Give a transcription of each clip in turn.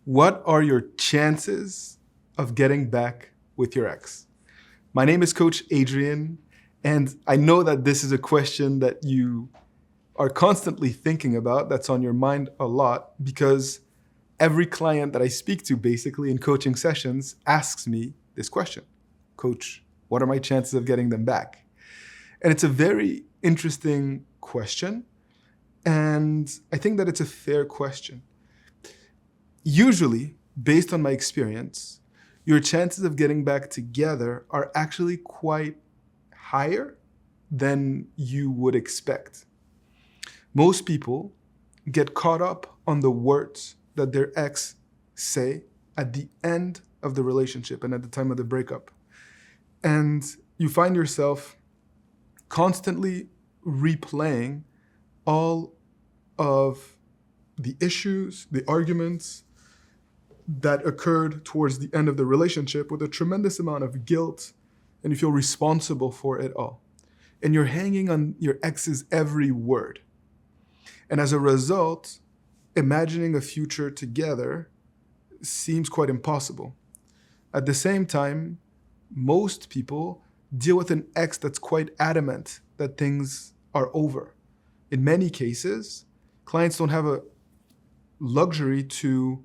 What are your chances of getting back with your ex? My name is Coach Adrian, and I know that this is a question that you are constantly thinking about, that's on your mind a lot, because every client that I speak to basically in coaching sessions asks me this question. Coach, what are my chances of getting them back? And it's a very interesting question, and I think that it's a fair question. Usually, based on my experience, your chances of getting back together are actually quite higher than you would expect. Most people get caught up on the words that their ex say at the end of the relationship and at the time of the breakup. And you find yourself constantly replaying all of the issues, the arguments that occurred towards the end of the relationship with a tremendous amount of guilt, and you feel responsible for it all. And you're hanging on your ex's every word. And as a result, imagining a future together seems quite impossible. At the same time, most people deal with an ex that's quite adamant that things are over. In many cases, clients don't have a luxury to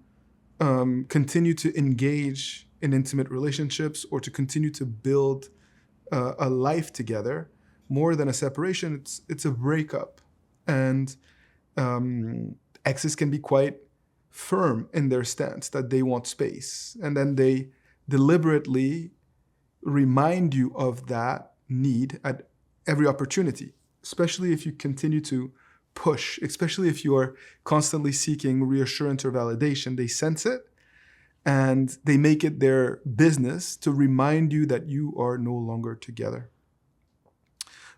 continue to engage in intimate relationships or to continue to build a life together. More than a separation, it's a breakup. And exes can be quite firm in their stance that they want space. And then they deliberately remind you of that need at every opportunity, especially if you continue to push, especially if you are constantly seeking reassurance or validation. They sense it and they make it their business to remind you that you are no longer together.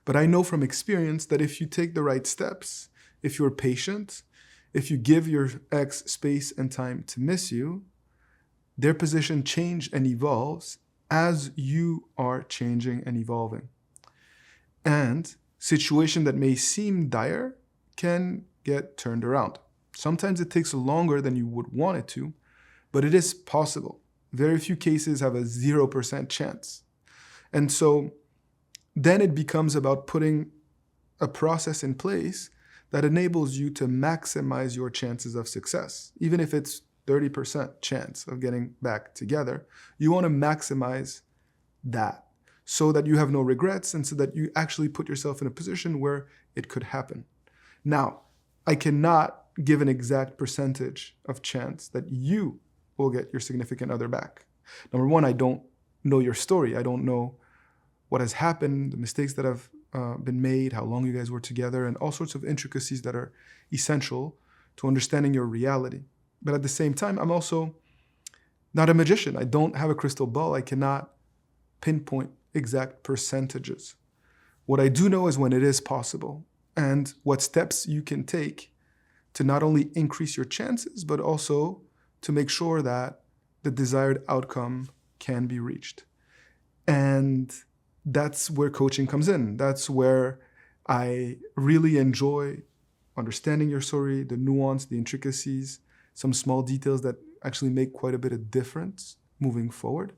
But I know from experience that if you take the right steps, if you're patient, if you give your ex space and time to miss you, their position changes and evolves as you are changing and evolving. And situation that may seem dire can get turned around. Sometimes it takes longer than you would want it to, but it is possible. Very few cases have a 0% chance. And so then it becomes about putting a process in place that enables you to maximize your chances of success. Even if it's 30% chance of getting back together, you want to maximize that so that you have no regrets and so that you actually put yourself in a position where it could happen. Now, I cannot give an exact percentage of chance that you will get your significant other back. Number one, I don't know your story. I don't know what has happened, the mistakes that have been made, how long you guys were together, and all sorts of intricacies that are essential to understanding your reality. But at the same time, I'm also not a magician. I don't have a crystal ball. I cannot pinpoint exact percentages. What I do know is when it is possible and what steps you can take to not only increase your chances, but also to make sure that the desired outcome can be reached. And that's where coaching comes in. That's where I really enjoy understanding your story, the nuance, the intricacies, some small details that actually make quite a bit of difference moving forward,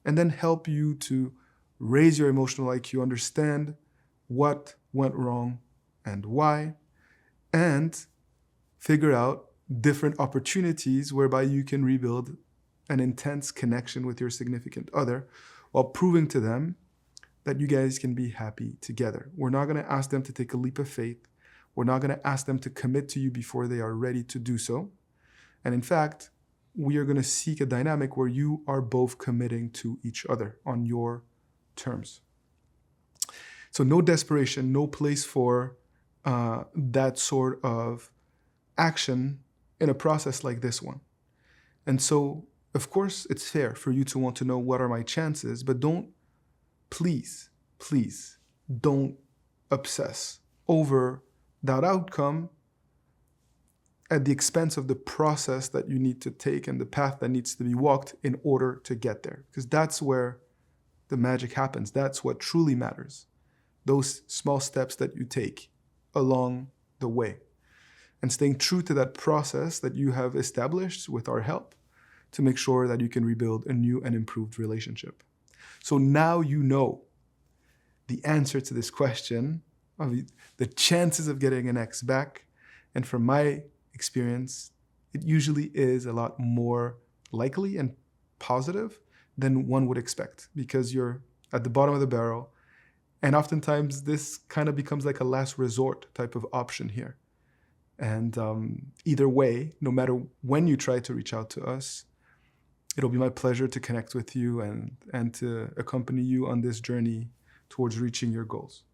and then help you to raise your emotional IQ, understand what went wrong and why, and figure out different opportunities whereby you can rebuild an intense connection with your significant other while proving to them that you guys can be happy together. We're not going to ask them to take a leap of faith. We're not going to ask them to commit to you before they are ready to do so. And in fact, we are going to seek a dynamic where you are both committing to each other on your terms. So no desperation, no place for that sort of action in a process like this one. And so, of course, it's fair for you to want to know what are my chances, but please don't obsess over that outcome at the expense of the process that you need to take and the path that needs to be walked in order to get there. Because that's where the magic happens. That's what truly matters. Those small steps that you take along the way. And staying true to that process that you have established with our help to make sure that you can rebuild a new and improved relationship. So now you know the answer to this question of the chances of getting an ex back. And from my experience, it usually is a lot more likely and positive than one would expect, because you're at the bottom of the barrel. And oftentimes this kind of becomes like a last resort type of option here. And either way, no matter when you try to reach out to us, it'll be my pleasure to connect with you and to accompany you on this journey towards reaching your goals.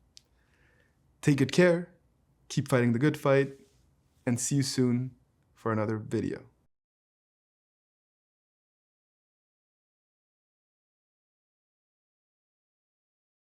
Take good care, keep fighting the good fight, and see you soon for another video.